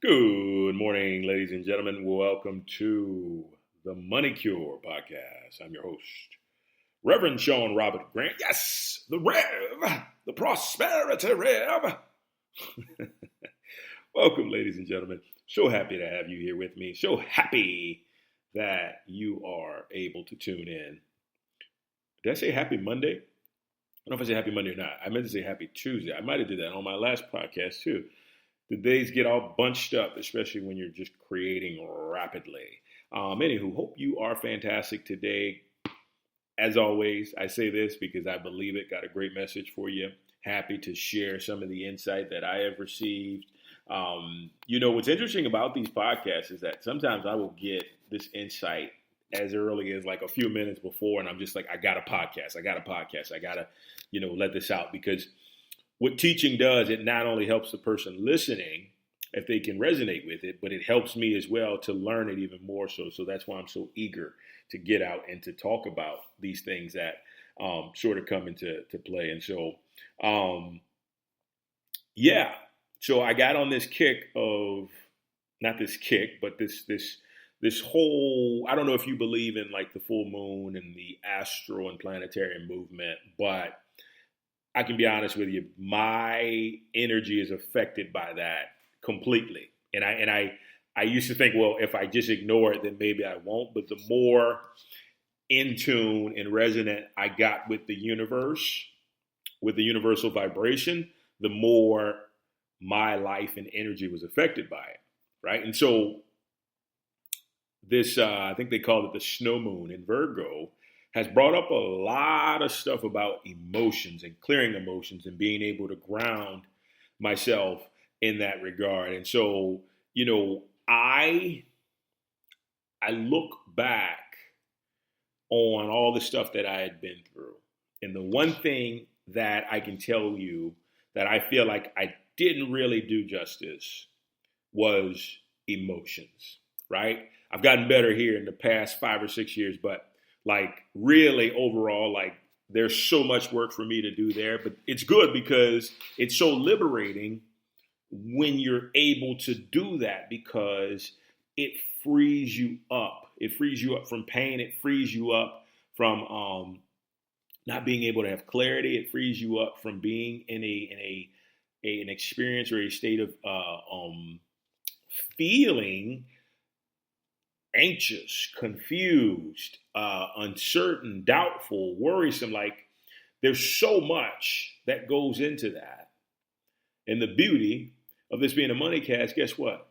Good morning, ladies and gentlemen. Welcome to the Money Cure podcast. I'm your host, Reverend Sean Robert Grant. Yes, the Rev, the Prosperity Rev. Welcome, ladies and gentlemen. So happy to have you here with me. So happy that you are able to tune in. Did I say happy Monday? I don't know if I say happy Monday or not. I meant to say happy Tuesday. I might have did that on my last podcast too. The days get all bunched up, especially when you're just creating rapidly. Anywho, hope you are fantastic today. As always, I say this because I believe it. Got a great message for you. Happy to share some of the insight that I have received. What's interesting about these podcasts is that sometimes I will get this insight as early as like a few minutes before, and I'm just like, I got a podcast. I got to, let this out because what teaching does, it not only helps the person listening if they can resonate with it, but it helps me as well to learn it even more so. So that's why I'm so eager to get out and to talk about these things that sort of come into play. And so, so I got on this kick of, not this kick, but this whole, I don't know if you believe in like the full moon and the astral and planetary movement, but I can be honest with you, my energy is affected by that completely. And I used to think, well, if I just ignore it, then maybe I won't. But the more in tune and resonant I got with the universe, with the universal vibration, the more my life and energy was affected by it, right? And so this, I think they call it the snow moon in Virgo, has brought up a lot of stuff about emotions and clearing emotions and being able to ground myself in that regard. And so, I look back on all the stuff that I had been through. And the one thing that I can tell you that I feel like I didn't really do justice was emotions, right? I've gotten better here in the past 5 or 6 years, but like really overall, like there's so much work for me to do there, but it's good because it's so liberating when you're able to do that because it frees you up. It frees you up from pain. It frees you up from not being able to have clarity. It frees you up from being in an experience or a state of feeling anxious, confused, uncertain, doubtful, worrisome. Like there's so much that goes into that. And the beauty of this being a money cast, guess what?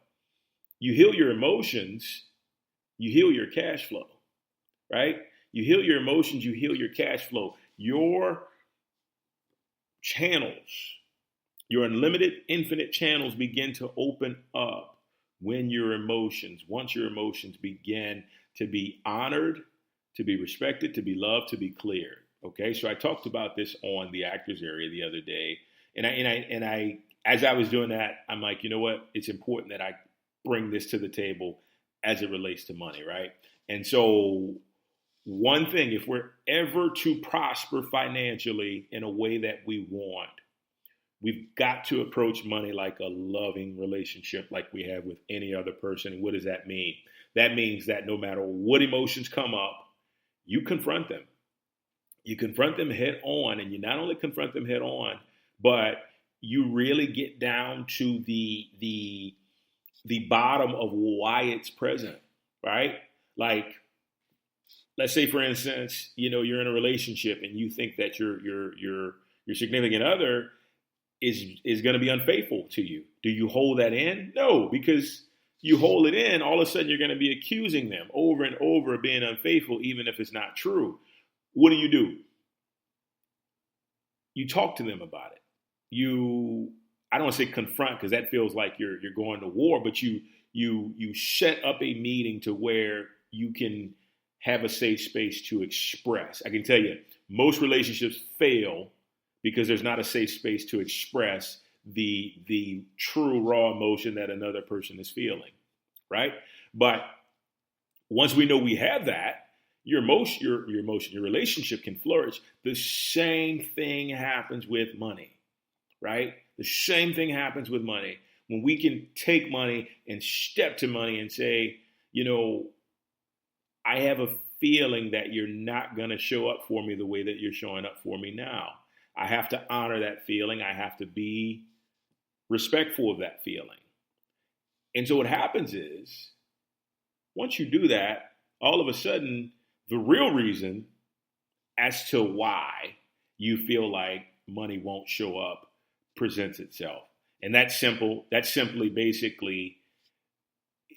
You heal your emotions, you heal your cash flow, right? You heal your emotions, you heal your cash flow. Your channels, your unlimited, infinite channels begin to open up once your emotions begin to be honored, to be respected, to be loved, to be cleared. Okay, so I talked about this on the actors area the other day, and I, as I was doing that, I'm like, you know what? It's important that I bring this to the table as it relates to money, right? And so, one thing, if we're ever to prosper financially in a way that we want, we've got to approach money like a loving relationship like we have with any other person. And what does that mean? That means that no matter what emotions come up, you confront them. You confront them head on, and you not only confront them head on, but you really get down to the bottom of why it's present, right? Like, let's say, for instance, you're in a relationship and you think that your significant other is going to be unfaithful to you. Do you hold that in? No, because you hold it in, all of a sudden you're going to be accusing them over and over of being unfaithful, even if it's not true. What do? You talk to them about it. I don't want to say confront because that feels like you're going to war, but you set up a meeting to where you can have a safe space to express. I can tell you, most relationships fail because there's not a safe space to express the true raw emotion that another person is feeling, right? But once we know we have that, your relationship can flourish. The same thing happens with money, right? The same thing happens with money. when we can take money and step to money and say, I have a feeling that you're not going to show up for me the way that you're showing up for me now. I have to honor that feeling. I have to be respectful of that feeling. And so what happens is, once you do that, all of a sudden, the real reason as to why you feel like money won't show up presents itself. And that's simple. That's simply basically,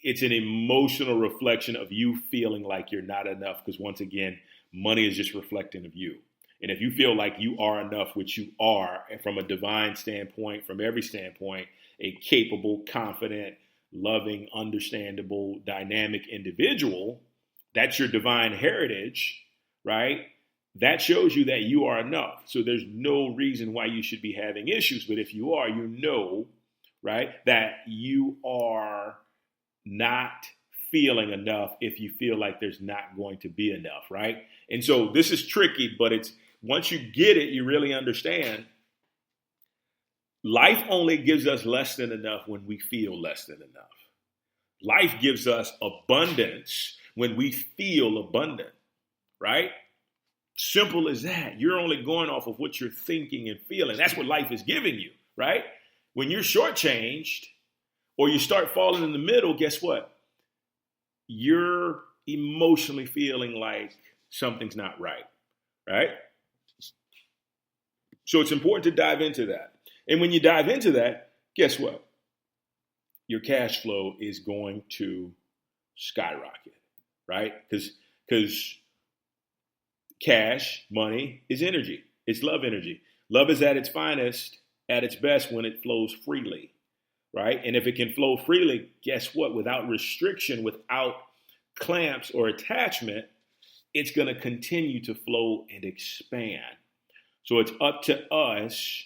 it's an emotional reflection of you feeling like you're not enough. Because once again, money is just reflecting of you. And if you feel like you are enough, which you are, from a divine standpoint, from every standpoint, a capable, confident, loving, understandable, dynamic individual, that's your divine heritage, right? That shows you that you are enough. So there's no reason why you should be having issues. But if you are, right, that you are not feeling enough if you feel like there's not going to be enough, right? And so this is tricky, but it's once you get it, you really understand life only gives us less than enough when we feel less than enough. Life gives us abundance when we feel abundant, right? Simple as that. You're only going off of what you're thinking and feeling. That's what life is giving you, right? When you're shortchanged or you start falling in the middle, guess what? You're emotionally feeling like something's not right, right? So it's important to dive into that. And when you dive into that, guess what? Your cash flow is going to skyrocket, right? Because cash, money, is energy. It's love energy. Love is at its finest, at its best when it flows freely, right? And if it can flow freely, guess what? Without restriction, without clamps or attachment, it's going to continue to flow and expand. So it's up to us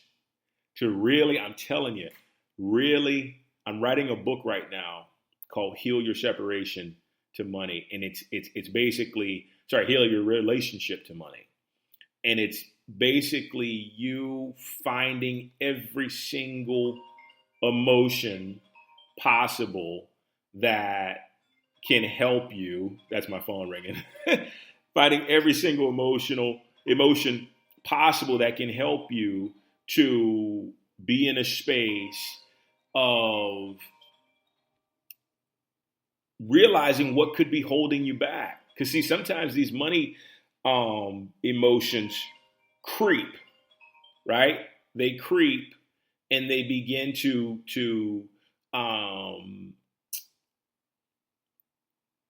to really, I'm telling you, really, I'm writing a book right now called Heal Your Separation to Money. And it's basically, heal your relationship to money. And it's basically you finding every single emotion possible that can help you. That's my phone ringing. Finding every single emotion possible that can help you to be in a space of realizing what could be holding you back. Because see, sometimes these money emotions creep, right? They creep and they begin to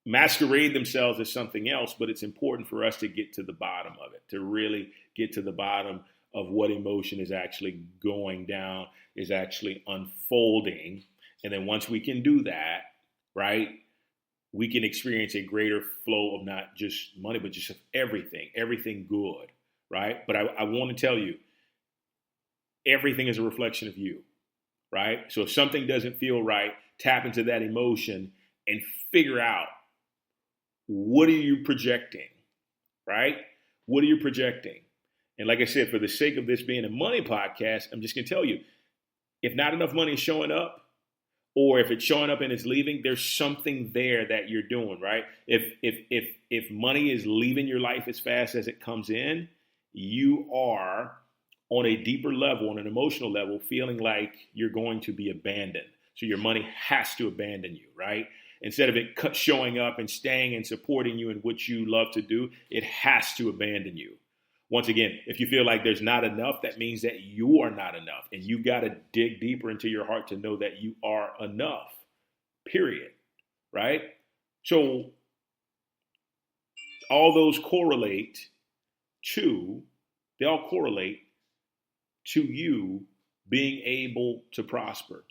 masquerade themselves as something else. But it's important for us to get to the bottom of it, to really get to the bottom of what emotion is actually going down, is actually unfolding. And then once we can do that, right, we can experience a greater flow of not just money, but just of everything good, right? But I want to tell you, everything is a reflection of you, right? So if something doesn't feel right, tap into that emotion and figure out, what are you projecting, right? What are you projecting? And like I said, for the sake of this being a money podcast, I'm just going to tell you, if not enough money is showing up, or if it's showing up and it's leaving, there's something there that you're doing, right? If money is leaving your life as fast as it comes in, you are on a deeper level, on an emotional level, feeling like you're going to be abandoned. So your money has to abandon you, right? Instead of it showing up and staying and supporting you in what you love to do, it has to abandon you. Once again, if you feel like there's not enough, that means that you are not enough. And you got to dig deeper into your heart to know that you are enough, period. Right? So all those correlate to you being able to prosper,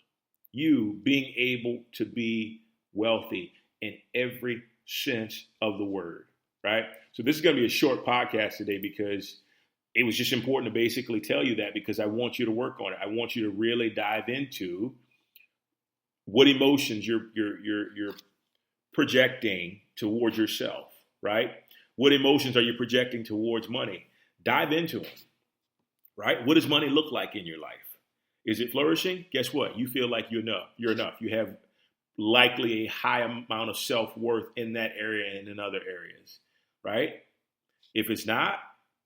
you being able to be wealthy in every sense of the word. Right? So this is going to be a short podcast today because it was just important to basically tell you that, because I want you to work on it. I want you to really dive into what emotions you're projecting towards yourself, right? What emotions are you projecting towards money? Dive into them, right? What does money look like in your life? Is it flourishing? Guess what? You feel like you're enough. You're enough. You have likely a high amount of self-worth in that area and in other areas, right? If it's not,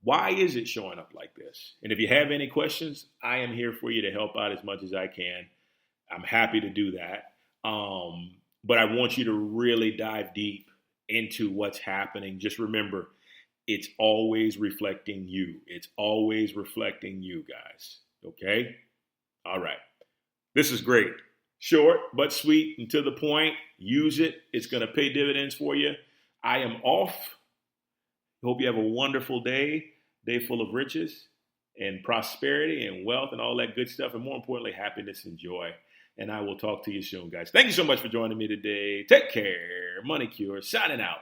why is it showing up like this? And if you have any questions, I am here for you to help out as much as I can. I'm happy to do that. But I want you to really dive deep into what's happening. Just remember, it's always reflecting you. It's always reflecting you, guys. Okay? All right. This is great. Short but sweet and to the point. Use it. It's going to pay dividends for you. I am off. Hope you have a wonderful day full of riches and prosperity and wealth and all that good stuff. And more importantly, happiness and joy. And I will talk to you soon, guys. Thank you so much for joining me today. Take care. Money Cure signing out.